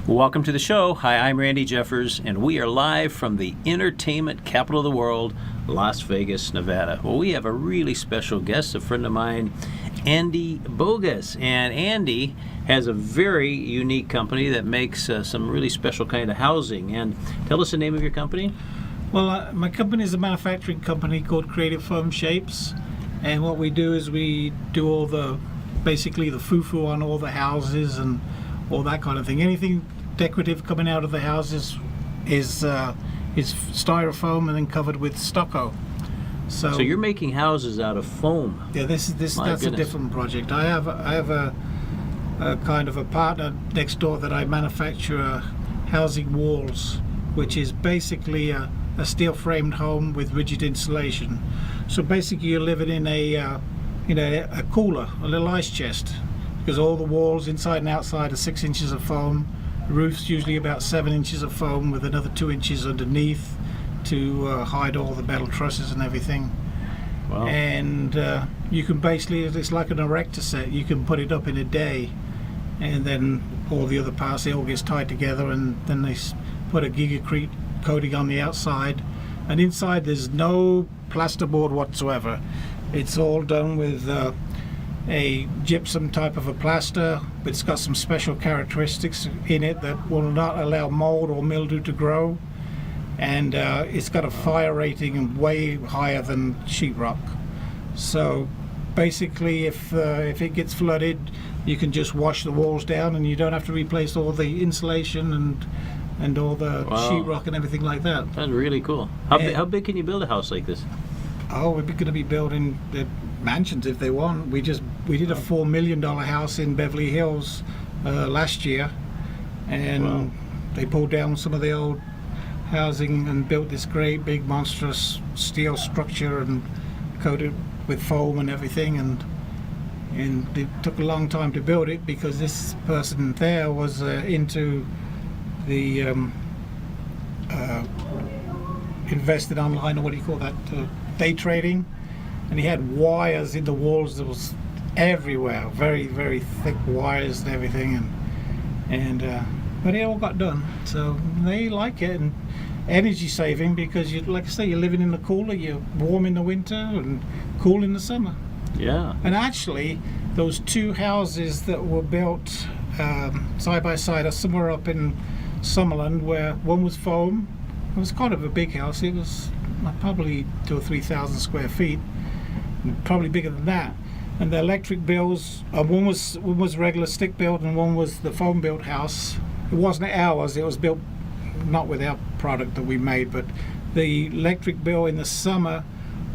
Welcome to the show. Hi, I'm Randy Jeffers, and we are live from the entertainment capital of the world, Las Vegas, Nevada. Well, we have a really special guest, a friend of mine, Andy Bogusz. And Andy has a very unique company that makes some really special kind of housing. And tell us the name of your company. Well, my company is a manufacturing company called Creative Foam Shapes, and what we do is we do basically the foo-foo on all the houses and all that kind of thing. Anything decorative coming out of the houses is styrofoam and then covered with stucco. So you're making houses out of foam. Yeah, that's a different project. I have a kind of a partner next door that I manufacture housing walls, which is basically a steel framed home with rigid insulation. So basically you're living in a cooler, a little ice chest, because all the walls inside and outside are 6 inches of foam. The roof's usually about 7 inches of foam with another 2 inches underneath to hide all the metal trusses and everything. Wow. And you can basically, it's like an erector set. You can put it up in a day, and then all the other parts, they all gets tied together, and then they put a gigacrete coating on the outside. And inside there's no plasterboard whatsoever. It's all done with a gypsum type of a plaster, but it's got some special characteristics in it that will not allow mold or mildew to grow, and it's got a fire rating way higher than sheetrock. So basically if it gets flooded, you can just wash the walls down and you don't have to replace all the insulation and all the sheetrock and everything like that. That's really cool. How big can you build a house like this? Oh, we're going to be building the mansions if they want. We did a $4 million house in Beverly Hills last year, and they pulled down some of the old housing and built this great big monstrous steel structure and coated with foam and everything, and it took a long time to build it because this person there was into the invested online, or what do you call that, day trading, and he had wires in the walls that was everywhere, very, very thick wires and everything, but it all got done. So they like it, and energy saving, because like I say, you're living in the cooler, you're warm in the winter and cool in the summer. Yeah. And actually those two houses that were built side by side are somewhere up in Summerland, where one was foam. It was kind of a big house. It was probably 2,000 or 3,000 square feet, probably bigger than that. And the electric bills, one was regular stick built and one was the foam built house. It wasn't ours. It was built not with our product that we made, but the electric bill in the summer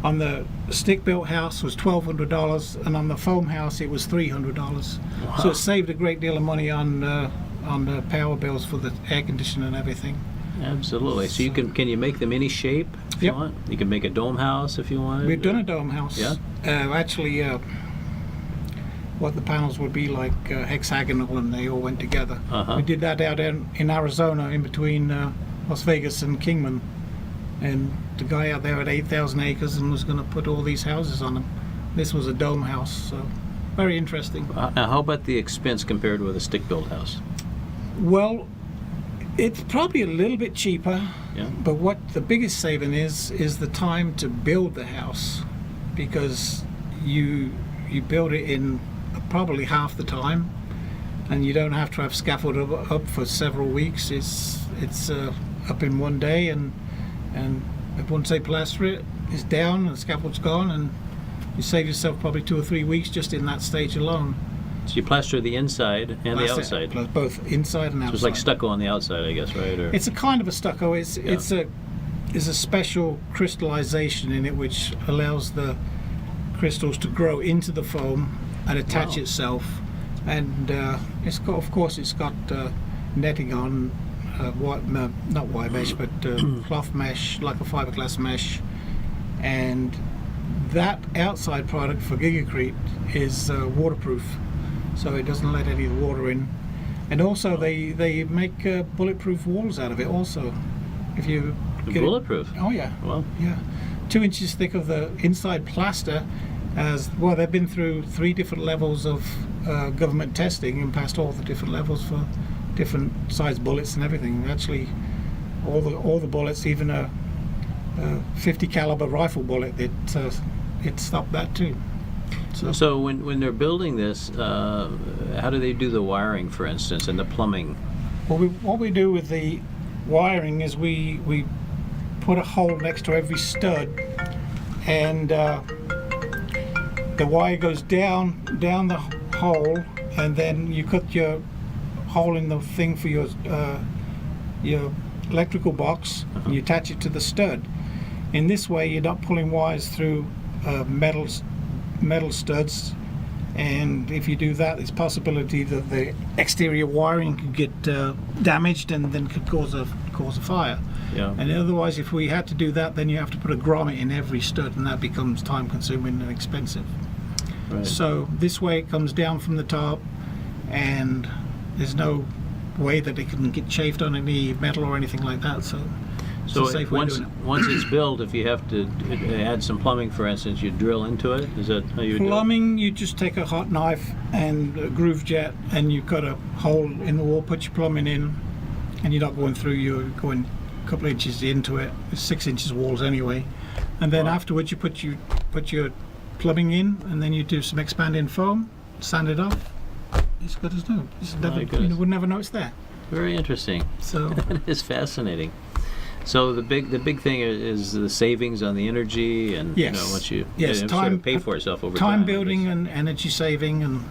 on the stick built house was $1,200, and on the foam house it was $300. Wow. So it saved a great deal of money on the power bills for the air conditioning and everything. Absolutely. So you can you make them any shape if you want? You can make a dome house if you want. We've done a dome house. Yeah. Actually, what the panels would be like hexagonal, and they all went together. We did that out in Arizona, in between Las Vegas and Kingman, and the guy out there had 8,000 acres and was going to put all these houses on them. This was a dome house, so very interesting. Now, how about the expense compared with a stick-built house? Well, it's probably a little bit cheaper, but what the biggest saving is the time to build the house, because you build it in probably half the time, and you don't have to have scaffold up for several weeks. It's up in one day, and once they plaster it, it's down and the scaffold's gone, and you save yourself probably 2 or 3 weeks just in that stage alone. So you plaster the inside and the outside. Both inside and outside. So it's like stucco on the outside, I guess, right? Or... It's a kind of a stucco. It's a special crystallization in it which allows the crystals to grow into the foam and attach itself. And it's got netting on, not wire mesh, but cloth mesh, like a fiberglass mesh. And that outside product for Gigacrete is waterproof, so it doesn't let any of the water in. And also they make bulletproof walls out of it also. If you get bulletproof? Oh yeah. Wow. Yeah. 2 inches thick of the inside plaster. As well, they've been through 3 different levels of government testing and passed all the different levels for different size bullets and everything. Actually, all the bullets, even a 50 caliber rifle bullet, it stopped that too. So when they're building this, how do they do the wiring, for instance, and the plumbing? Well, what we do with the wiring is we put a hole next to every stud, and the wire goes down the hole, and then you cut your hole in the thing for your electrical box, and you attach it to the stud. In this way, you're not pulling wires through metal studs, and if you do that, there's possibility that the exterior wiring could get damaged and then could cause a fire. Yeah. And otherwise, if we had to do that, then you have to put a grommet in every stud, and that becomes time-consuming and expensive. Right. So this way, it comes down from the top, and there's no way that it can get chafed on any metal or anything like that. So it's a safe way of doing it. Once it's built, if you have to add some plumbing, for instance, you drill into it. Is that how you do it? Plumbing, you just take a hot knife and a groove jet, and you cut a hole in the wall, put your plumbing in, and you're not going through. You're going a couple of inches into it. It's 6 inches walls anyway, and then afterwards you put your plumbing in, and then you do some expanding foam, sand it off. It's good as new. You would never know it's there. Very interesting. So It's fascinating. So the big thing is the savings on the energy, and yes, once you time sort of pay for itself over time. Time building and energy saving, and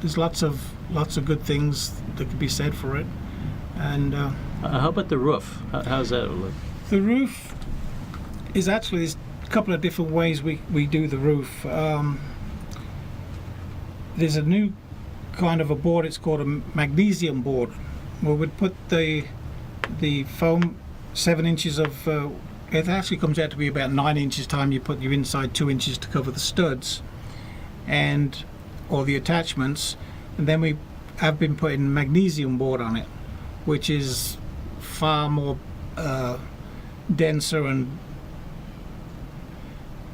there's lots of good things that could be said for it. And how about the roof? How's that look? the roof is actually, there's a couple of different ways we do the roof. There's a new kind of a board. It's called a magnesium board, where we'd put the foam 7 inches of it actually comes out to be about 9 inches time. You put your inside 2 inches to cover the studs or the attachments, and then we have been putting magnesium board on it, which is far more denser and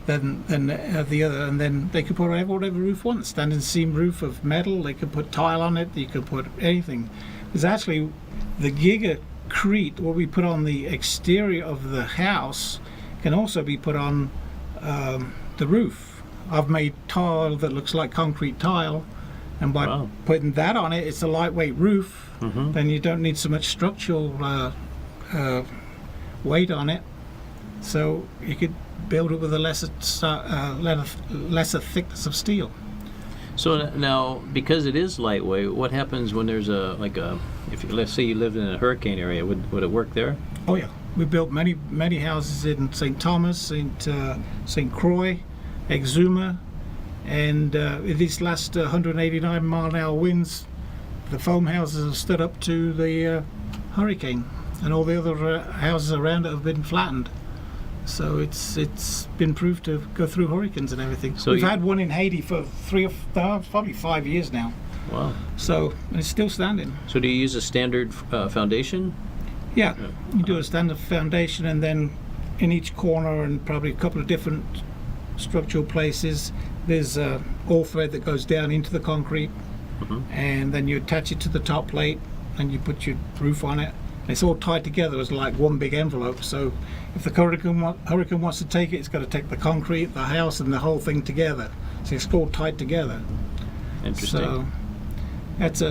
than the other. And then they could put whatever roof wants, standing seam roof of metal. They could put tile on it. You could put anything. There's actually the gigacrete, what we put on the exterior of the house, can also be put on the roof. I've made tile that looks like concrete tile, and by putting that on it, it's a lightweight roof. Mm-hmm. Then you don't need so much structural weight on it, so you could build it with a lesser thickness of steel. So now, because it is lightweight, what happens when there's if let's say you lived in a hurricane area, would it work there? Oh yeah, we built many houses in St. Thomas, St. Croix, Exuma, and in these last 189 mile an hour winds, the foam houses have stood up to the hurricane, and all the other houses around it have been flattened. So it's been proved to go through hurricanes and everything. So we've had one in Haiti for probably 5 years now. Wow. So it's still standing. So do you use a standard foundation? Yeah, you do a standard foundation, and then in each corner and probably a couple of different structural places, there's all thread that goes down into the concrete, and then you attach it to the top plate, and you put your roof on it. It's all tied together as like one big envelope. So if the hurricane wants to take it, it's got to take the concrete, the house, and the whole thing together. So it's all tied together. Interesting. So that's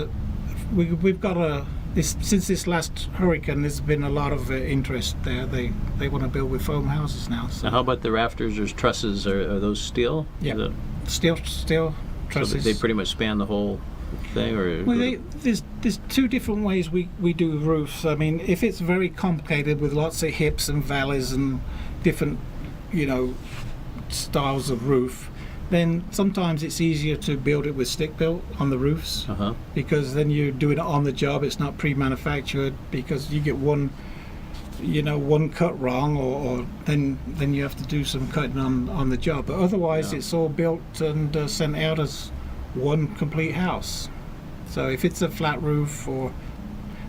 we've got since this last hurricane, there's been a lot of interest there. They want to build with foam houses now. So. Now, how about the rafters or trusses? Are those steel? Yeah, steel trusses. So they pretty much span the whole thing, or there's two different ways we do roofs. I mean, if it's very complicated with lots of hips and valleys and different styles of roof, then sometimes it's easier to build it with stick built on the roofs, because then you're doing it on the job. It's not pre-manufactured, because you get one cut wrong, or then you have to do some cutting on the job. But otherwise, it's all built and sent out as one complete house. So if it's a flat roof, or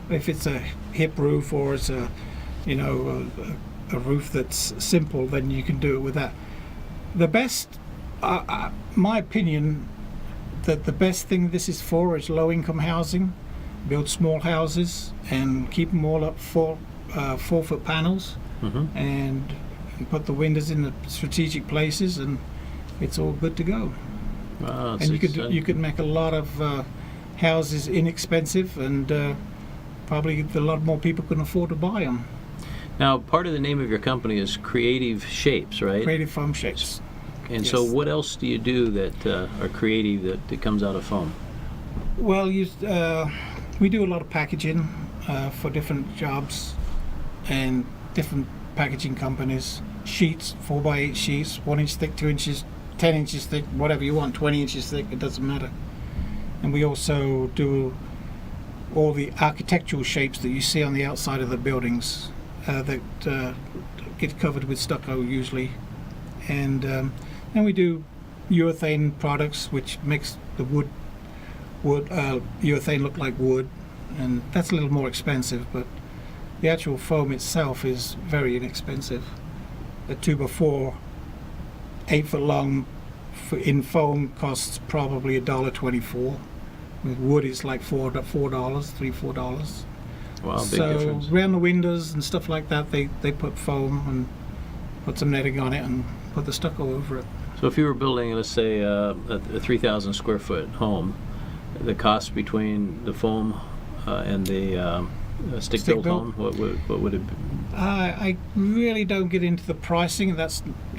if it's a hip roof, or it's a roof that's simple, then you can do it with that. The best, my opinion, that the best thing this is for is low-income housing, build small houses and keep them all up 4-foot panels, Mm-hmm. and put the windows in the strategic places, and it's all good to go. Wow, And you could make a lot of houses inexpensive, and probably a lot more people can afford to buy them. Now, part of the name of your company is Creative Shapes, right? Creative foam shapes. And so, yes. what else do you do that are creative that comes out of foam? Well, we do a lot of packaging for different jobs and different packaging companies. Sheets, 4x8 sheets, 1 inch thick, 2 inches, 10 inches thick, whatever you want, 20 inches thick, it doesn't matter. And we also do all the architectural shapes that you see on the outside of the buildings that get covered with stucco usually. And then we do urethane products, which makes the urethane look like wood, and that's a little more expensive, but the actual foam itself is very inexpensive. A 2x4, 8 foot long in foam costs probably $1.24. With wood, it's like $4, $3-4. Wow, big So difference. around the windows and stuff like that, they put foam and put some netting on it and put the stucco over it. So, if you were building, let's say, a 3,000 square foot home, the cost between the foam and the stick-built home, what would it be? I really don't get into the pricing.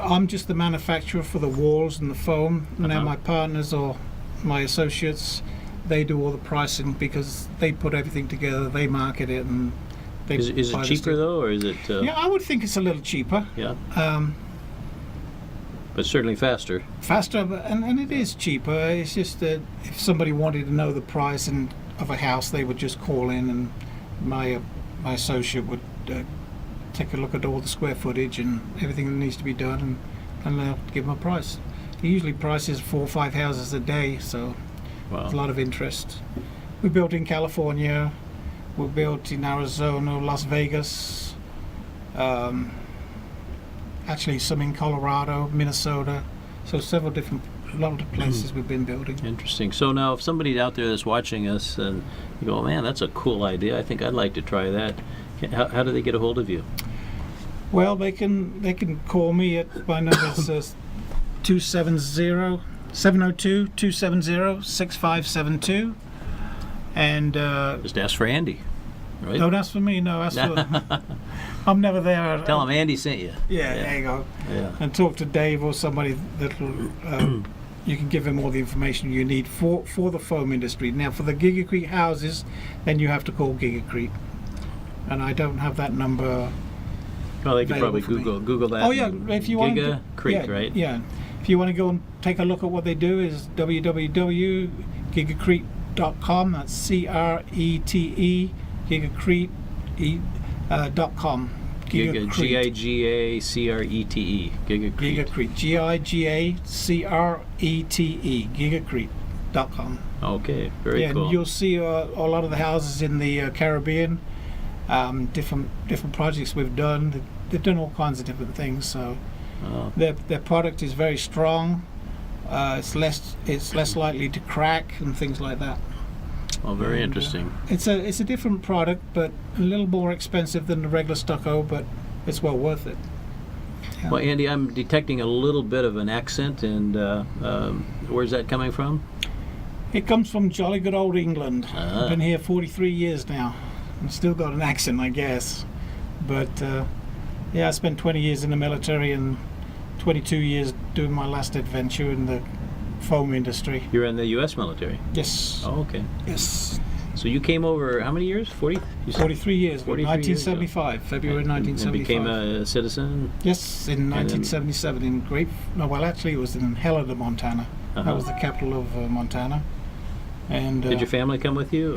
I'm just the manufacturer for the walls and the foam. Now my partners or my associates, they do all the pricing because they put everything together, they market it, and they Is buy it the cheaper stick. though, or is it? Yeah, I would think it's a little cheaper. Yeah, Um, but certainly faster. faster, and it is cheaper. It's just that if somebody wanted to know the price of a house, they would just call in, and my associate would take a look at all the square footage and everything that needs to be done, and they'll give them a price. He usually prices 4 or 5 houses a day, so Wow. there's a lot of interest. We built in California, we built in Arizona, Las Vegas, actually some in Colorado, Minnesota, so a lot of places we've been building. Interesting. So now, if somebody out there that's watching us and you go, man, that's a cool idea, I think I'd like to try that. How do they get a hold of you? Well, they can call me at my number is 702-270-6572, and Just ask for Andy, right? don't ask for me. No, ask for. I'm never there. Tell him Andy sent you. Yeah, there you go. Yeah. And talk to Dave or somebody that'll. You can give him all the information you need for the foam industry. Now, for the Gigacrete houses, then you have to call Gigacrete, and I don't have that number. Well, they could probably available for me. Google that. Oh yeah, if you want to, Gigacrete, right? Yeah, if you want to go and take a look at what they do, is www.gigacrete.com. That's CRETE Gigacrete.com. Gigacrete. Gigacrete. Gigacrete. Gigacrete. Gigacrete.com. Okay, very Yeah, cool. and you'll see a lot of the houses in the Caribbean. Different projects we've done. They've done all kinds of different things. So Oh, their product is very strong. It's less likely to crack and things like that. well, very And, interesting. It's a different product, but a little more expensive than the regular stucco, but it's well worth it. Yeah. Well, Andy, I'm detecting a little bit of an accent, and where's that coming from? It comes from jolly good old England. Ah. I've been here 43 years now. I've still got an accent, I guess. But yeah, I spent 20 years in the military and 22 years doing my last adventure in the foam industry. You're in the U.S. military. Yes. Oh, okay. Yes. So you came over how many years? 40? You said? 43 years. 43 years ago. 1975, February And 1975. became a citizen. Yes, in 1977 in actually it was in Helena, Montana. Uh-huh. That was the capital of Montana. And Did your family come with you?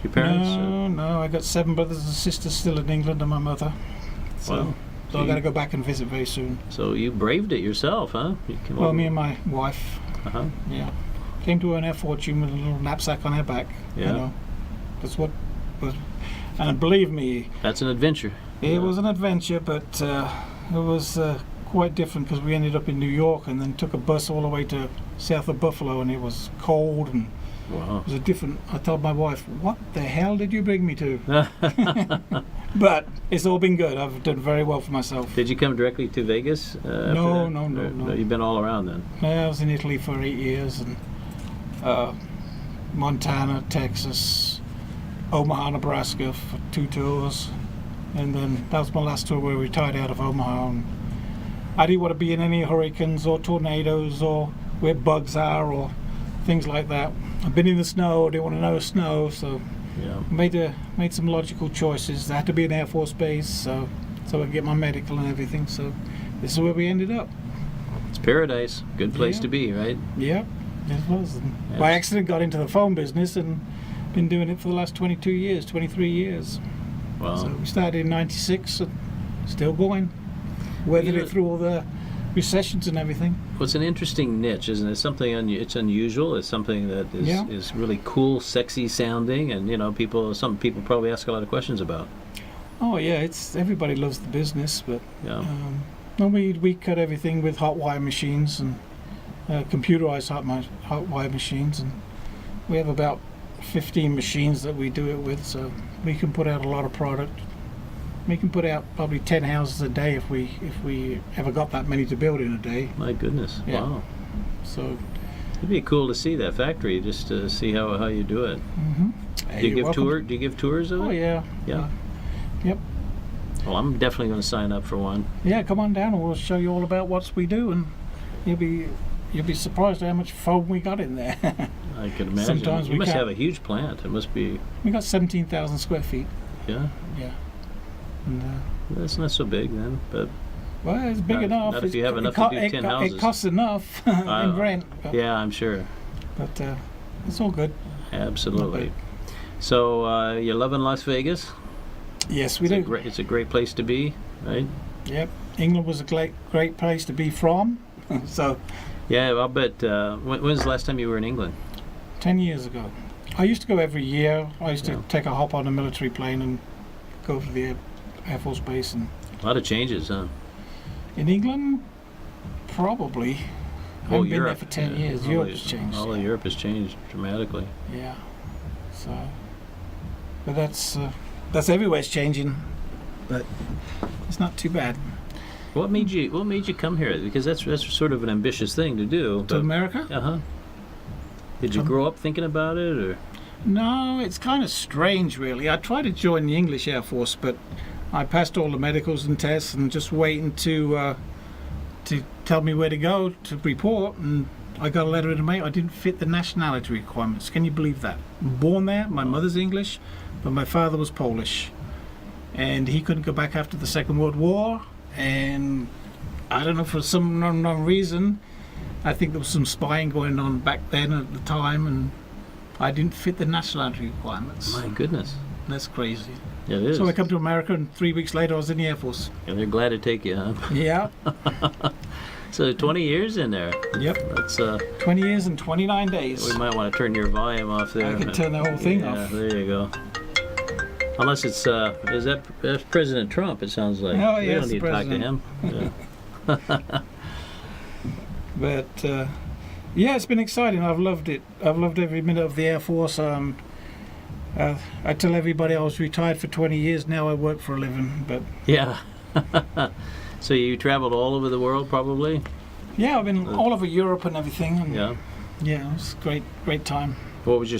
Your parents? No. I got 7 brothers and sisters still in England, and my mother. So, Wow. so I got to go back and visit very soon. So you braved it yourself, huh? You came Well, over. me and my wife, Uh-huh. yeah, came to earn our fortune with a little knapsack on our back. Yeah. You know, that's what was. And believe me, That's an adventure. it was an adventure, but it was quite different because we ended up in New York and then took a bus all the way to south of Buffalo, and it was cold and Wow. It was a different. I told my wife, "What the hell did you bring me to?" But it's all been good. I've done very well for myself. Did you come directly to Vegas? After No, that? no. You've been all around then. I was in Italy for 8 years, and Montana, Texas, Omaha, Nebraska for 2 tours, and then that was my last tour where we retired out of Omaha. And I didn't want to be in any hurricanes or tornadoes or where bugs are or things like that. I've been in the snow. I didn't want to know snow, so Yeah. made some logical choices. There had to be an Air Force base, so I could get my medical and everything. So this is where we ended up. It's paradise. Good place Yeah. to be, right? Yep, it was. And Yes. by accident, got into the phone business and been doing it for the last 22 years, 23 years. Wow. So we started in '96 and still going. Weathered You know- it through all the recessions and everything. Well, it's an interesting niche, isn't it? Something it's unusual. It's something that Yeah. is really cool, sexy sounding, and some people probably ask a lot of questions about. Oh yeah, it's everybody loves the business, but Yeah. and we cut everything with hot wire machines and computerized hot wire machines, and we have about 15 machines that we do it with, so we can put out a lot of product. We can put out probably 10 houses a day if we ever got that many to build in a day. My goodness. Yeah. Wow. So It'd be cool to see that factory, just to see how you do it. Do you give tours of it? Oh yeah. Yeah. Yep. Well, I'm definitely going to sign up for one. Yeah, come on down and we'll show you all about what we do, and you'll be surprised how much foam we got in there. I could imagine. Sometimes you we must can't- have a huge plant. It must be. We got 17,000 square feet. Yeah. Yeah. And, That's not so big then, but well, it's big Not- enough. not if you have It enough co- to do it 10 co- houses. It costs enough in rent. But, yeah, I'm sure. but it's all good. Absolutely. So you're loving Las Vegas? Yes, we do. It's a great place to be, right? Yep. England was a great place to be from. So Yeah, I'll bet. When's the last time you were in England? 10 years ago. I used to go every year. I used to Yeah. take a hop on a military plane and go to the Air Force Base. And A lot of changes, huh? in England, probably. I haven't been there for 10 years. Europe's changed. All of Europe has changed dramatically. Yeah. So, but that's everywhere's changing. But it's not too bad. What made you come here? Because that's sort of an ambitious thing to do. To America? Uh-huh. Did you grow up thinking about it, or? No, it's kind of strange, really. I tried to join the English Air Force, but I passed all the medicals and tests and just waiting to tell me where to go to report, and I got a letter in the mail. I didn't fit the nationality requirements. Can you believe that? Born there, my mother's English, but my father was Polish, and he couldn't go back after the Second World War, and I don't know, for some unknown reason, I think there was some spying going on back then at the time, and I didn't fit the nationality requirements. My goodness. That's crazy. Yeah, it is. So I come to America, and 3 weeks later I was in the Air Force. And they're glad to take you, huh? Yeah. So 20 years in there. Yep. That's 20 years and 29 days. we might want to turn your volume off there. I can turn the whole thing Yeah, off. there you go. Unless it's that's President Trump, it sounds like. Oh, We yes, don't need to talk to him. Yeah. But yeah, it's been exciting. I've loved it. I've loved every minute of the Air Force. I tell everybody I was retired for 20 years. Now I work for a living. But Yeah. So you traveled all over the world, probably? yeah, I've been all over Europe and everything. And Yeah. yeah, it was a great time. What'd you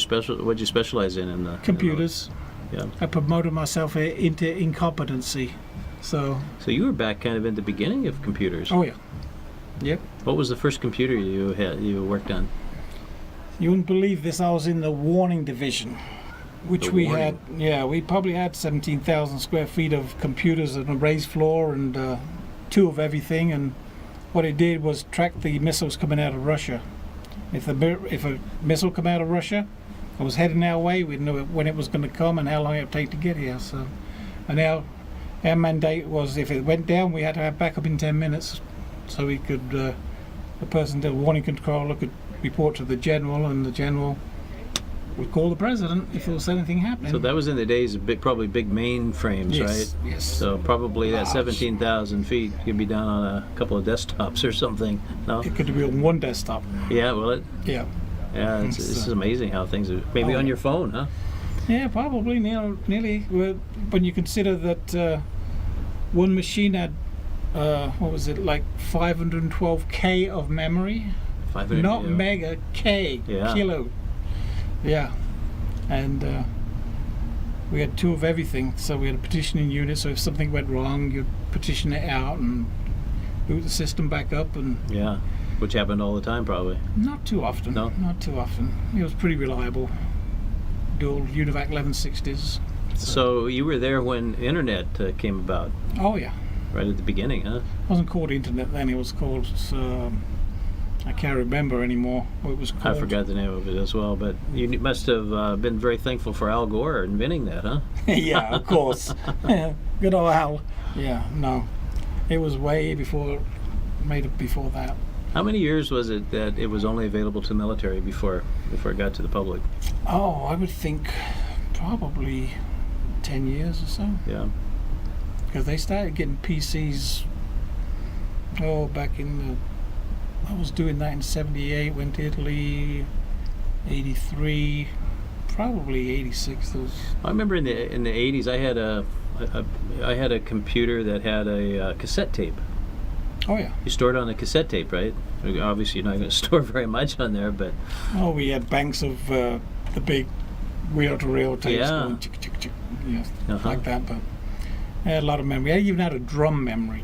specialize in the Computers. Yeah. I promoted myself into incompetency. So, So you were back kind of in the beginning of computers. oh yeah. Yep. What was the first computer you worked on? You wouldn't believe this. I was in the warning division, which The we warning? had. Yeah, we probably had 17,000 square feet of computers and a raised floor and two of everything. And what it did was track the missiles coming out of Russia. If a missile come out of Russia, it was heading our way. We knew when it was going to come and how long it would take to get here. So, and our mandate was if it went down, we had to have backup in 10 minutes, so we could. The person, the warning controller, could report to the general, and the general would call the president if there was anything happening. So that was in the days of probably big mainframes, yes, right? Yes. So probably that Large. 17,000 feet could be done on a couple of desktops or something. No? It could be on one desktop. Yeah, well, Yeah. Yeah, it's amazing how things are. Maybe Oh, on yeah. your phone, huh? Yeah, probably nearly. When you consider that one machine had what was it, like 512K of memory, 500. not yeah. mega, K, Yeah. kilo. Yeah, and we had two of everything. So we had a partitioning unit. So if something went wrong, you'd partition it out and boot the system back up, and Yeah, which happened all the time, probably. not too often. No? Not too often. It was pretty reliable. Dual UNIVAC 1160s. So you were there when internet came about, Oh yeah. right at the beginning, huh? It wasn't called internet then. It was called. I can't remember anymore what it was called. I forgot the name of it as well, but you must have been very thankful for Al Gore inventing that, huh? Yeah, of course. Good old Al. Yeah, no, it was way before, made it before that. How many years was it that it was only available to the military before it got to the public? Oh, I would think probably 10 years or so, Yeah. because they started getting PCs. Back in the. I was doing that in '78. Went to Italy. '83, probably '86. Those. I remember in the 80s, I had a computer that had a cassette tape. Oh yeah. You stored on a cassette tape, right? Obviously, you're not going to store very much on there, but Oh, we had banks of the big reel-to-reel tapes Yeah. going chick, chick, chick, yeah, Uh-huh. like that. But I had a lot of memory. I even had a drum memory.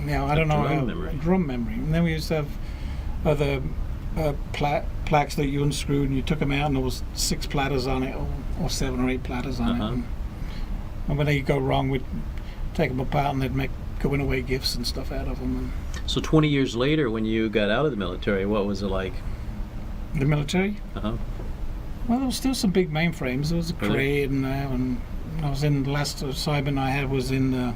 Now I don't know drum how memory. drum memory. And then we used to have other plaques that you unscrewed and you took them out, and there was 6 platters on it, or 7 or 8 platters on Uh-huh. it. And when they go wrong, we'd take them apart and they'd make going away gifts and stuff out of them. So 20 years later, when you got out of the military, what was it like? And the military. Uh-huh. Well, there was still some big mainframes. There was a Really? crane and that, and I was in the last assignment I had was in the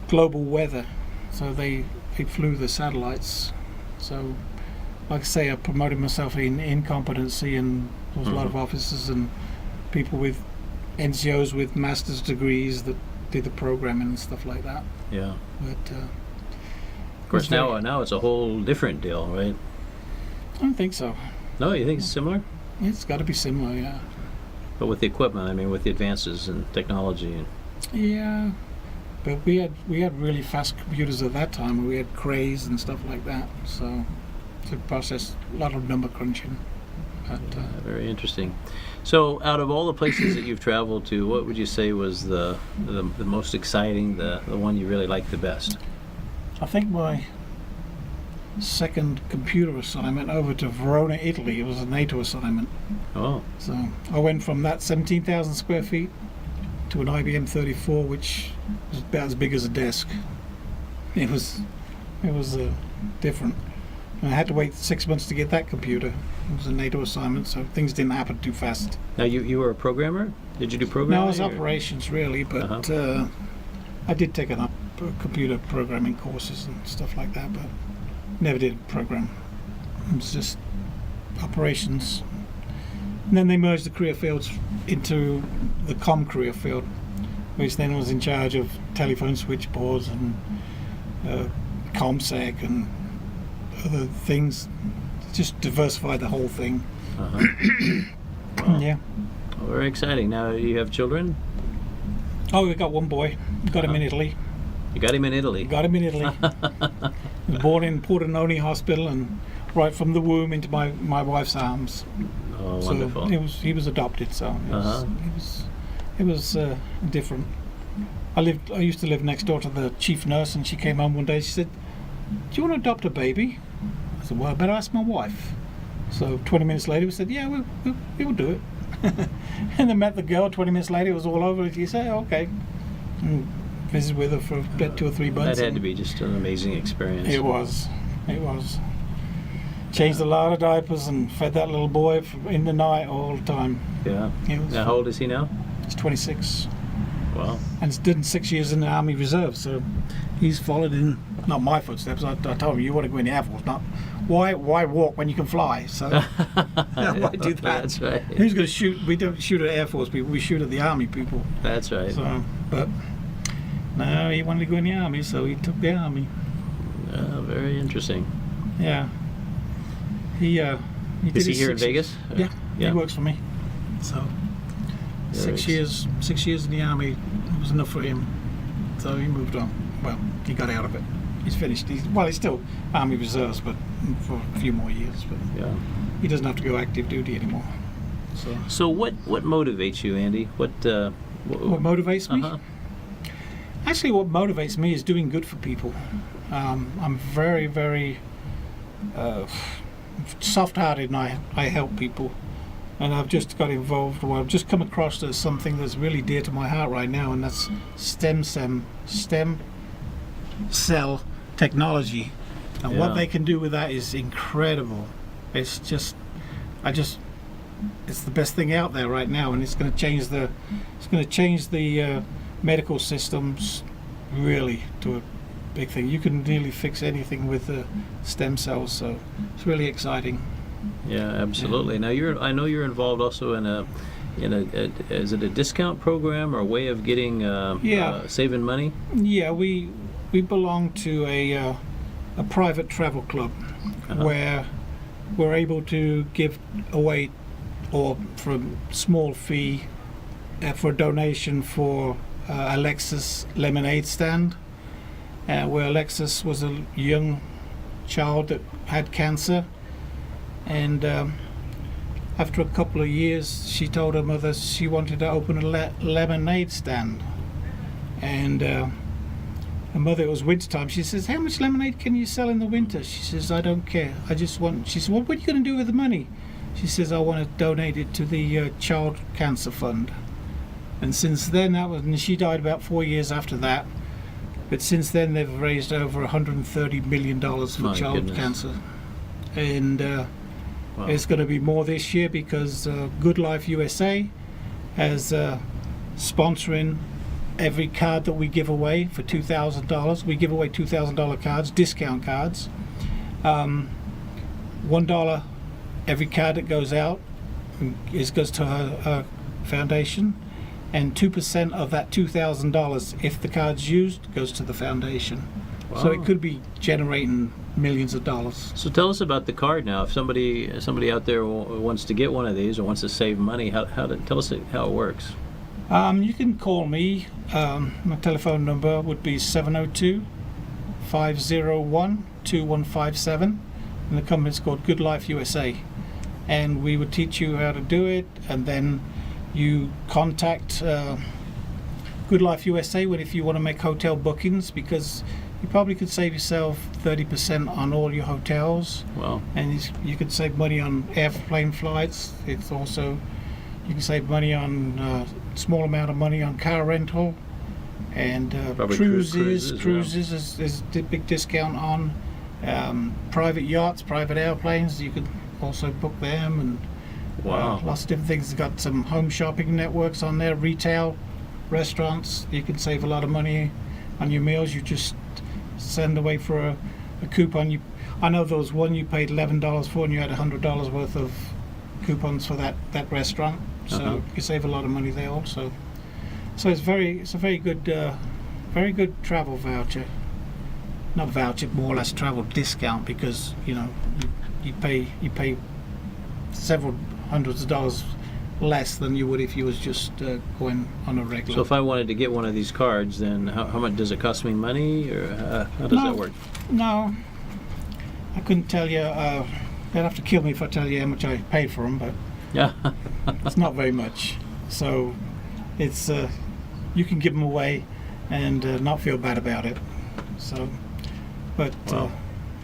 global weather. So they flew the satellites. So, like I say, I promoted myself in incompetency, and there was a lot of officers and people with NCOs with master's degrees that did the programming and stuff like that. Yeah. But Of course, now it's a whole different deal, right? I don't think so. No, you think it's similar? It's got to be similar, yeah. But with the equipment, I mean, with the advances in technology. And Yeah, but we had really fast computers at that time. And we had crays and stuff like that, so to process a lot of number crunching. But very interesting. So, out of all the places that you've traveled to, what would you say was the most exciting, the one you really liked the best? I think my second computer assignment over to Verona, Italy, it was a NATO assignment. Oh, So I went from that 17,000 square feet to an IBM 34, which was about as big as a desk. It was different. And I had to wait 6 months to get that computer. It was a NATO assignment, so things didn't happen too fast. now you were a programmer? Did you do programming? No, it was or- operations really, but Uh-huh. I did take computer programming courses and stuff like that, but never did program. It was just operations. And then they merged the career fields into the career field, which then was in charge of telephone switchboards and ComSec and other things. Just diversified the whole thing. Uh-huh. Wow. Yeah. Well, very exciting. Now you have children? Oh, we got one boy. Got him in Italy. You got him in Italy. Got him in Italy. He was born in Pordenone Hospital, and right from the womb into my wife's arms. Oh, So wonderful. he was adopted. So Uh-huh. it was different. I used to live next door to the chief nurse, and she came home one day. She said, "Do you want to adopt a baby?" I said, "Well, I better ask my wife." So 20 minutes later, we said, "Yeah, we'll do it." And then met the girl. 20 minutes later, it was all over. She said, "Okay." And visited with her for about 2 or 3 months. That had to be just an amazing experience. It was. Changed a lot of diapers and fed that little boy in the night all the time. Yeah. It was Now, how old is he now? He's 26. Wow. And he's done 6 years in the Army Reserve, so he's followed in, not my footsteps. I told him, you want to go in the Air Force, not why walk when you can fly? So why do that? That's right. Who's going to shoot? We don't shoot at Air Force people, we shoot at the Army people. That's right. So, but no, he wanted to go in the Army, so he took the Army. Very interesting. Yeah. He did Is he his here in 6 years. Vegas? Yeah, Yeah. he works for me. So Very 6 years in the army was enough for him. So he moved on. Well, he got out of it. He's finished. He's still Army Reserves, but for a few more years. But Yeah. he doesn't have to go active duty anymore. So what motivates you, Andy? What motivates me? Uh-huh. Actually, what motivates me is doing good for people. I'm very, very soft-hearted, and I help people. And I've just got involved, well, I've just come across something that's really dear to my heart right now, and that's stem cell technology. And what Yeah. they can do with that is incredible. It's just, it's the best thing out there right now, and it's going to change the medical systems really to a big thing. You can nearly fix anything with the stem cells, so it's really exciting. Yeah, absolutely. Now I know you're involved also in a is it a discount program or a way of getting saving money? Yeah, we belong to a private travel club where we're able to give away, or for a small fee, for a donation for Alexis lemonade stand, where Alexis was a young child that had cancer, and after a couple of years she told her mother she wanted to open a lemonade stand, and her mother, it was winter time, she says, how much lemonade can you sell in the winter? She says, I don't care, I just want, she says, what are you going to do with the money? She says, I want to donate it to the child cancer fund. And since then, and she died about 4 years after that, but since then they've raised over $130 million for child cancer. And Wow. there's going to be more this year because Good Life USA has sponsoring every card that we give away for $2,000. We give away $2,000 cards, discount cards. $1 every card that goes out goes to her foundation, and 2% of that $2,000, if the card's used, goes to the foundation. Wow. So it could be generating millions of dollars. So tell us about the card now. If somebody out there wants to get one of these or wants to save money, tell us how it works. You can call me. My telephone number would be 702-501-2157, and the company's called Good Life USA. And we would teach you how to do it, and then you contact Good Life USA if you want to make hotel bookings, because you probably could save yourself 30% on all your hotels. Wow. And you could save money on airplane flights. It's also, you can save money on small amount of money on car rental, and cruises is a big discount on private yachts, private airplanes. You could also book them, and Wow. lots of different things. It's got some home shopping networks on there, retail, restaurants. You can save a lot of money on your meals. You just send away for a coupon. I know there was one you paid $11 for, and you had $100 worth of coupons for that restaurant. So you save a lot of money there also. So it's a very good travel voucher. Not voucher, more or less travel discount, because you pay several hundreds of dollars less than you would if you was just going on a regular. So if I wanted to get one of these cards, then how much does it cost me money, or how does that work? No, I couldn't tell you. They'd have to kill me if I tell you how much I paid for them, but Yeah. it's not very much. So it's you can give them away and not feel bad about it. So, but Wow.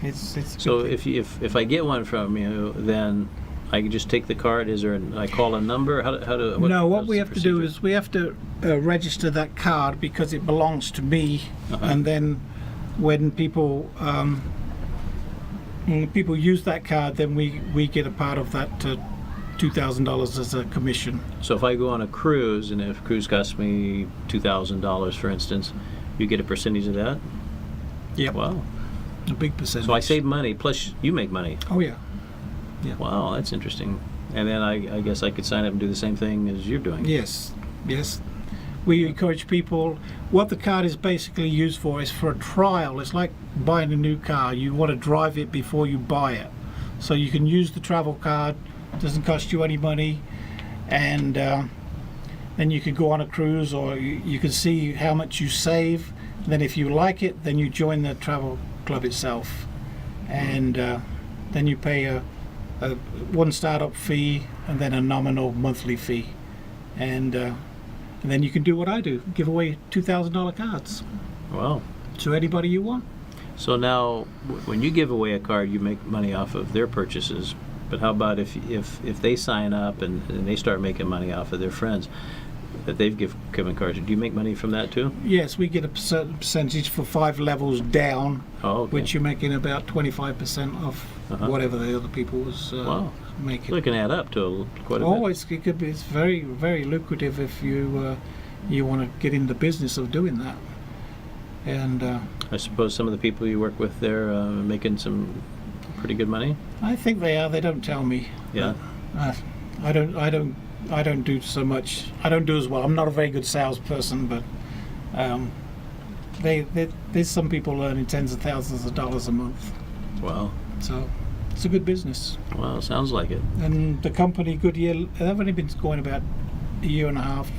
it's So if I get one from you, then I can just take the card. I call a number? What we have to do is we have to register that card, because it belongs to me. And then when people use that card, then we get a part of that $2,000 as a commission. So if I go on a cruise, and if a cruise costs me $2,000, for instance, you get a percentage of that? Yep. Wow. A big percentage. So I save money, plus you make money. Oh yeah. Yeah. Wow, that's interesting. And then I guess I could sign up and do the same thing as you're doing. Yes. We encourage people. What the card is basically used for is for a trial. It's like buying a new car. You want to drive it before you buy it. So you can use the travel card, doesn't cost you any money, and then you could go on a cruise, or you can see how much you save. Then if you like it, then you join the travel club itself, and then you pay a one startup fee and then a nominal monthly fee, and then you can do what I do, give away $2,000 cards. Wow. To anybody you want. So now, when you give away a card, you make money off of their purchases. But how about if they sign up and they start making money off of their friends that they've given cards? Do you make money from that too? Yes, we get a certain percentage for 5 levels down, Oh, okay. which you're making about 25% of whatever the other people was Wow. making. So it can add up to quite a Oh, bit. it could be. It's very, very lucrative if you want to get in the business of doing that. And I suppose some of the people you work with there are making some pretty good money. I think they are. They don't tell me. Yeah. I don't do so much. I don't do as well. I'm not a very good salesperson, but there's some people earning tens of thousands of dollars a month. Wow. So it's a good business. Well, sounds like it. And the company Goodyear, they've only been going about a year and a half,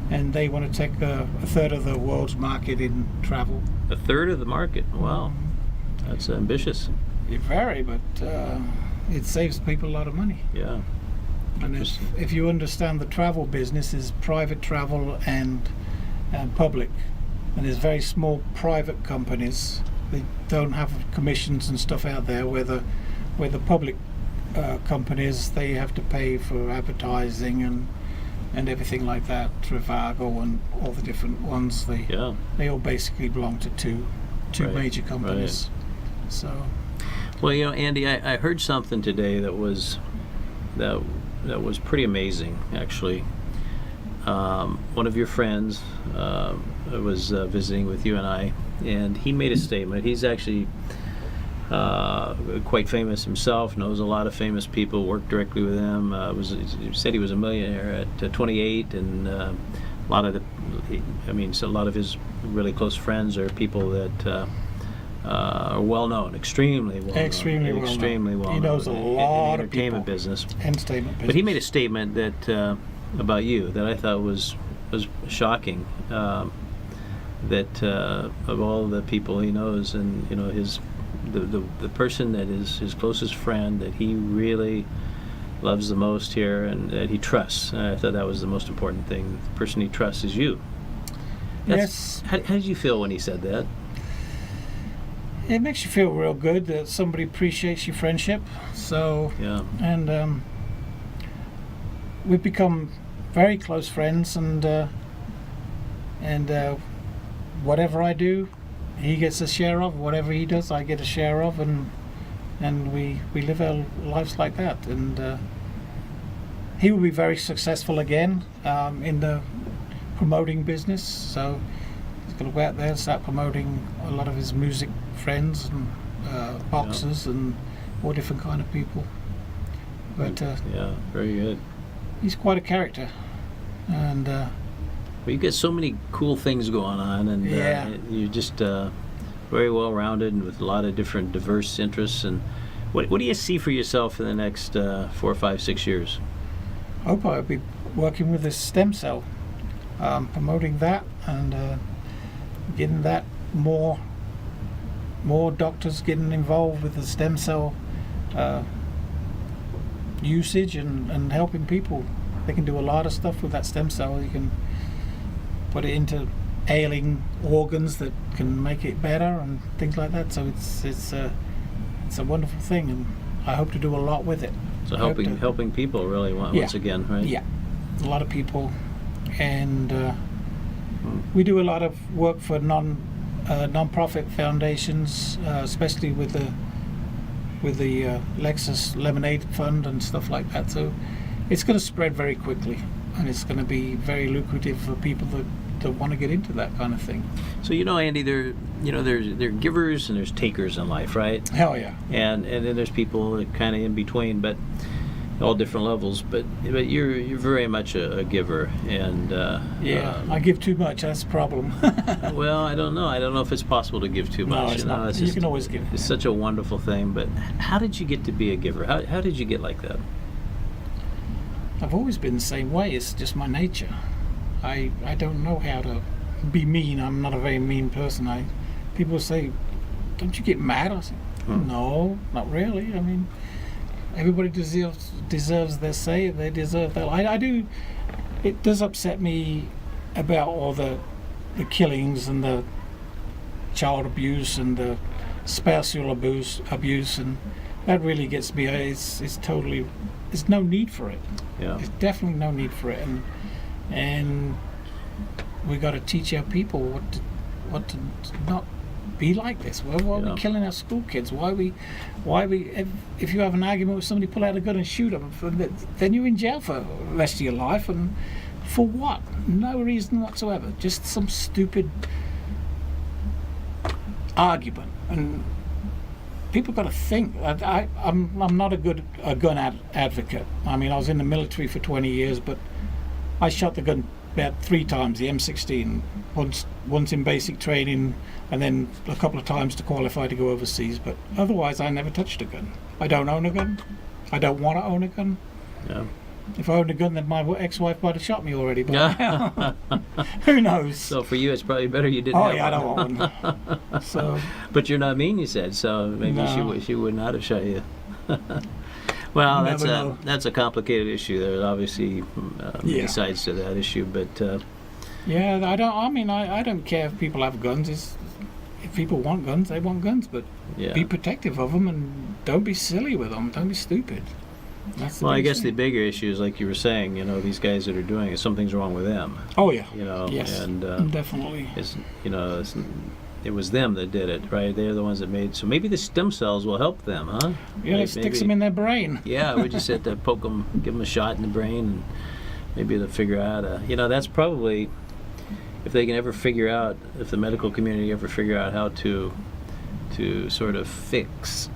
and they want to take a third of the world's market in travel. A third of the market. Wow. That's ambitious. It vary, but it saves people a lot of money. Yeah. And if you understand the travel business is private travel and public, and there's very small private companies. They don't have commissions and stuff out there. Where the public companies, they have to pay for advertising and everything like that. Trivago and all the different ones. They all basically belong to two Right, major companies. right. So. Well, Andy, I heard something today that was pretty amazing, actually. One of your friends was visiting with you and I, and he made a statement. He's actually quite famous himself, knows a lot of famous people, worked directly with them. He said he was a millionaire at 28, and a lot of his really close friends are people that are well known, extremely well known. He knows a lot of people. Entertainment business. Entertainment business. But he made a statement that about you that I thought was shocking. That of all the people he knows, and the person that is his closest friend that he really loves the most here and that he trusts. And I thought that was the most important thing. The person he trusts is you. Yes. How did you feel when he said that? It makes you feel real good that somebody appreciates your friendship. So, Yeah. and we've become very close friends, and whatever I do, he gets a share of. Whatever he does, I get a share of, and we live our lives like that. And he will be very successful again in the promoting business. So he's going to go out there and start promoting a lot of his music friends and boxers and all different kind of people. But Yeah, very good. he's quite a character, and Well, you get so many cool things going on, and Yeah. you're just very well rounded and with a lot of different diverse interests. And what do you see for yourself in the next 4, 5, 6 years? I hope I'll be working with this stem cell, promoting that, and getting that more doctors getting involved with the stem cell usage and helping people. They can do a lot of stuff with that stem cell. You can put it into ailing organs that can make it better and things like that. So it's a wonderful thing, and I hope to do a lot with it. So I hope to- helping people really once again, right? Yeah, a lot of people, and we do a lot of work for non-profit foundations, especially with the Lexus Lemonade Fund and stuff like that. So it's going to spread very quickly, and it's going to be very lucrative for people that want to get into that kind of thing. So Andy, there are givers and there's takers in life, right? Hell yeah. And then there's people that kind of in between. But all different levels, but you're very much a giver, and I give too much. That's the problem. well, I don't know if it's possible to give too much. No, it's not. You can always give. It's such a wonderful thing, but how did you get to be a giver? How did you get like that? I've always been the same way. It's just my nature. I don't know how to be mean. I'm not a very mean person. People say, "Don't you get mad?" I say, "No, not really." I mean, everybody deserves their say. They deserve that. I do. It does upset me about all the killings and the child abuse and the spousal abuse, and that really gets me. It's totally. There's no need for it. Yeah. There's definitely no need for it, and we got to teach our people what to not be like this. Why are we killing our school kids? Why we if you have an argument with somebody, pull out a gun and shoot them, then you're in jail for the rest of your life, and for what? No reason whatsoever. Just some stupid argument. And people got to think. I'm not a good gun advocate. I mean, I was in the military for 20 years, but I shot the gun about 3 times, the M16, once in basic training, and then a couple of times to qualify to go overseas. But otherwise, I never touched a gun. I don't own a gun. I don't want to own a gun. Yeah. If I owned a gun, then my ex-wife might have shot me already. But who knows? So for you, it's probably better you didn't. Oh yeah, I don't want one. So. But you're not mean, you said. So maybe she would not have shot you. Well, that's a complicated issue. There's obviously many sides to that issue, but yeah, I don't care if people have guns. If people want guns, they want guns, but be protective of them and don't be silly with them. Don't be stupid. Well, I guess the bigger issue is, like you were saying, these guys that are doing it, something's wrong with them. Oh yeah. Yes. And definitely. It was them that did it, right? They're the ones that made. So maybe the stem cells will help them, huh? Yeah, it sticks them in their brain. Yeah, we just have to poke them, give them a shot in the brain, and maybe they'll figure out. That's probably, if they can ever figure out, if the medical community ever figure out how to sort of fix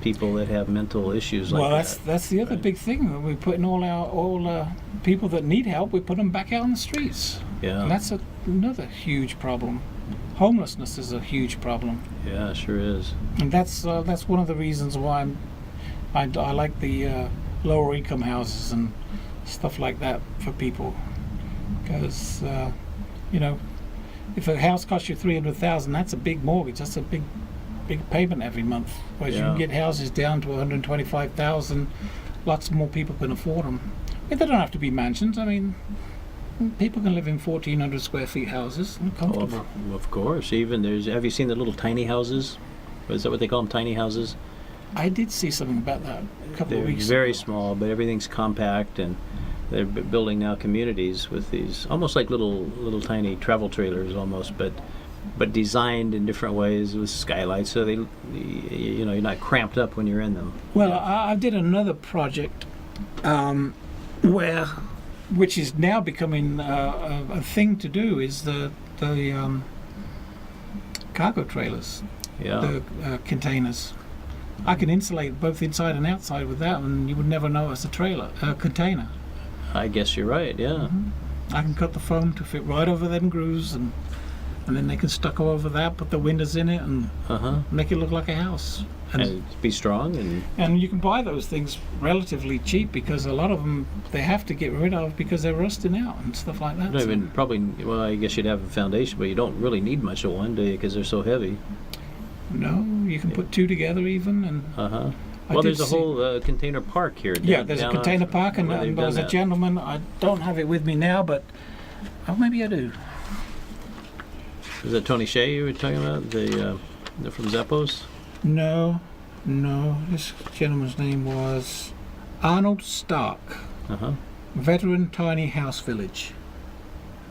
people that have mental issues like that. Well, that's the other big thing. We're putting all people that need help. We put them back out on the streets. Yeah, and that's another huge problem. Homelessness is a huge problem. Yeah, sure is. And that's one of the reasons why I like the lower income houses and stuff like that for people, because if a house costs you $300,000, that's a big mortgage. That's a big payment every month. Whereas you can get houses down to $125,000. Lots more people can afford them. They don't have to be mansions. I mean, people can live in 1,400 square feet houses and comfortable. Oh, of course. Even have you seen the little tiny houses? Is that what they call them, tiny houses? I did see something about that a couple of weeks ago. They're very small, but everything's compact, and they're building now communities with these almost like little tiny travel trailers almost, but designed in different ways with skylights, so you're not cramped up when you're in them. Well, I did another project which is now becoming a thing to do, is the cargo trailers, the containers. I can insulate both inside and outside with that, and you would never know it's a container. I guess you're right. Yeah. Mm-hmm. I can cut the foam to fit right over them grooves, and then they can stucco over that, put the windows in it, and make it look like a house. And be sign. And you can buy those things relatively cheap, because a lot of them they have to get rid of because they're rusting out and stuff like that. Well, I guess you'd have a foundation, but you don't really need much of one, do you? Because they're so heavy. No, you can put 2 together even. And well, there's a whole container park here. There's a container park, and there was a gentleman. I don't have it with me now, but maybe I do. Is that Tony Shea you were talking about? The from Zappos? No. This gentleman's name was Arnold Stark. Veteran Tiny House Village.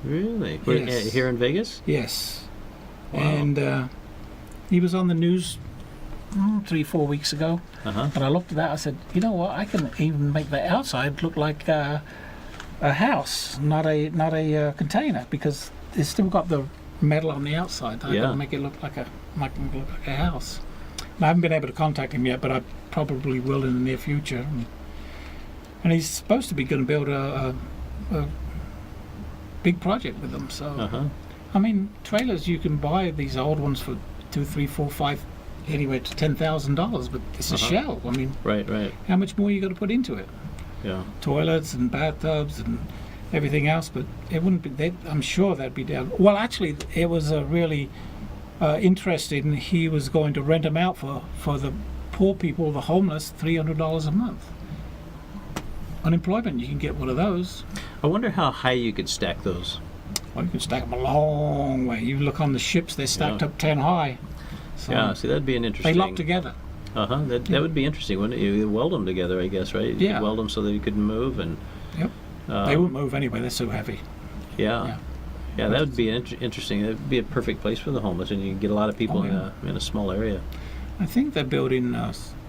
Really? Yes. Here in Vegas? Yes. Wow. And he was on the news 3-4 weeks ago. And I looked at that. I said, you know what? I can even make the outside look like a house, not a container, because it's still got the metal on the outside. I can make it look like a house. And I haven't been able to contact him yet, but I probably will in the near future. And he's supposed to be going to build a big project with them. So, I mean, trailers, you can buy these old ones for $2, $3, $4, $5, anywhere to $10,000, but it's a shell. I mean, right. how much more you got to put into it? Yeah. Toilets and bathtubs and everything else, but it wouldn't be. I'm sure that'd be down. Well, actually, it was a really interesting. He was going to rent them out for the poor people, the homeless, $300 a month. Unemployment, you can get one of those. I wonder how high you could stack those. Well, you can stack them a long way. You look on the ships; they're stacked up 10 high. So yeah, see, that'd be an interesting. They lock together. That would be interesting, wouldn't it? You weld them together, I guess, right? Yeah. You weld them so that you couldn't move, and. Yep. They won't move anyway. They're so heavy. Yeah, that would be interesting. It would be a perfect place for the homeless, and you can get a lot of people in a small area. I think they're building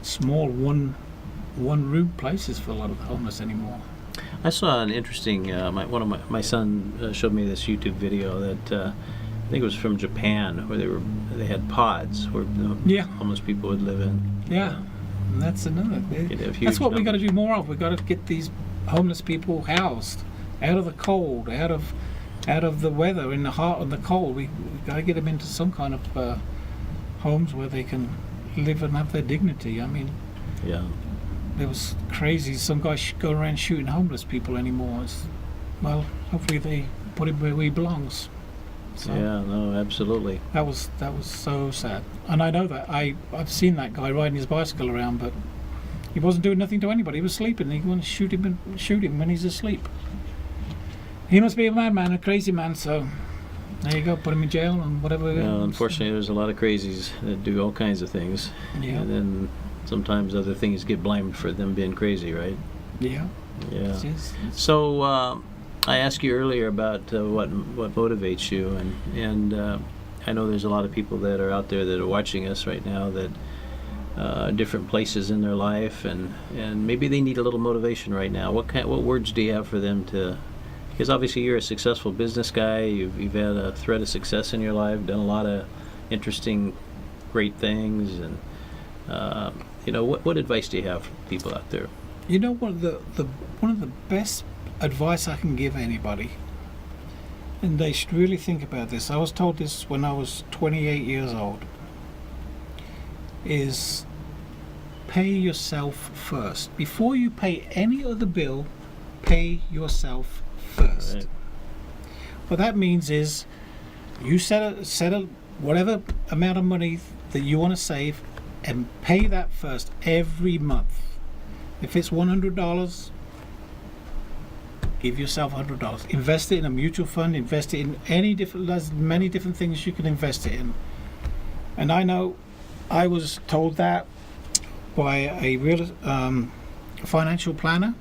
small one-room places for a lot of the homeless anymore. I saw an interesting. One of my son showed me this YouTube video that I think it was from Japan, where they had pods where homeless people would live in. Yeah, and that's another. That's what we got to do more of. We got to get these homeless people housed out of the cold, out of the weather, in the heart of the cold. We got to get them into some kind of homes where they can live and have their dignity. I mean, it was crazy. Some guys go around shooting homeless people anymore. Well, hopefully they put him where he belongs. So yeah, no, absolutely. That was so sad. And I know that I've seen that guy riding his bicycle around, but he wasn't doing nothing to anybody. He was sleeping. He wanted to shoot him when he's asleep. He must be a madman, a crazy man. So there you go. Put him in jail and whatever. Well, unfortunately, there's a lot of crazies that do all kinds of things, and then sometimes other things get blamed for them being crazy, right? Yeah. Yeah. So I asked you earlier about what motivates you, and I know there's a lot of people that are out there that are watching us right now that. Different places in their life, and maybe they need a little motivation right now. What words do you have for them to? Because obviously you're a successful business guy. You've had a thread of success in your life, done a lot of interesting, great things, and what advice do you have for people out there? You know, one of the best advice I can give anybody, and they should really think about this. I was told this when I was 28 years old. Is pay yourself first. Before you pay any other bill, pay yourself first. Right. What that means is you set a whatever amount of money that you want to save and pay that first every month. If it's $100, give yourself $100. Invest it in a mutual fund, invest it in there's many different things you can invest it in. And I know I was told that by a real financial planner,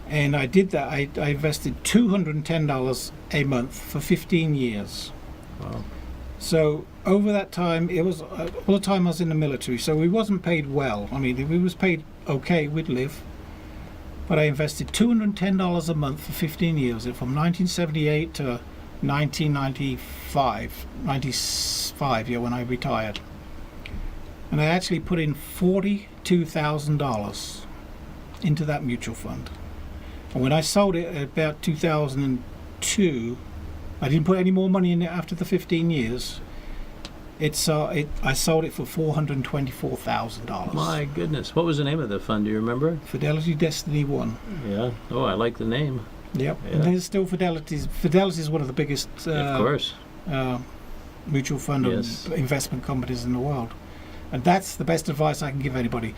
and I did that. I invested $210 a month for 15 years. Wow. So over that time, it was all the time I was in the military, so we wasn't paid well. I mean, if we was paid okay, we'd live. But I invested $210 a month for 15 years, from 1978 to 1995, when I retired. And I actually put in $42,000 into that mutual fund. And when I sold it at about 2002, I didn't put any more money in it after the 15 years. I sold it for $424,000. My goodness. What was the name of the fund? Do you remember? Fidelity Destiny 1. Yeah. Oh, I like the name. Yep. Yeah. And there's still Fidelity's. Fidelity is one of the biggest of course. Mutual fund investment companies in the world. And that's the best advice I can give anybody.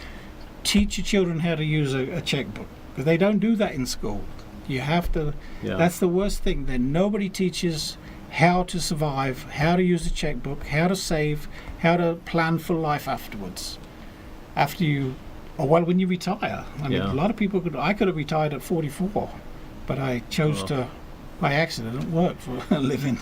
Teach your children how to use a checkbook, because they don't do that in school. You have to. Yeah. That's the worst thing. Then nobody teaches how to survive, how to use a checkbook, how to save, how to plan for life afterwards. When you retire. I mean, a lot of people I could have retired at 44, but I chose to, by accident, work for a living.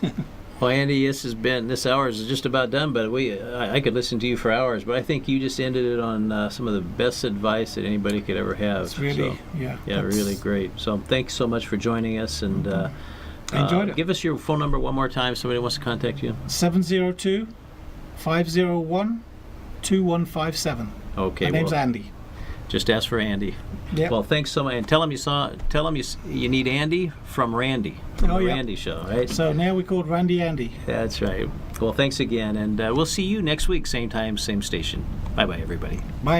Well, Andy, this hour is just about done, but I could listen to you for hours, but I think you just ended it on some of the best advice that anybody could ever have. It's really, really great. So thanks so much for joining us, and I enjoyed it. Give us your phone number one more time if somebody wants to contact you. 702-501-2157. Okay. My name's Andy. Just ask for Andy. Yep. Well, thanks so much. And tell him you need Andy from Randy. From the yeah. Randy Show, right? So now we're called Randy Andy. That's right. Well, thanks again, and we'll see you next week, same time, same station. Bye-bye, everybody. Bye.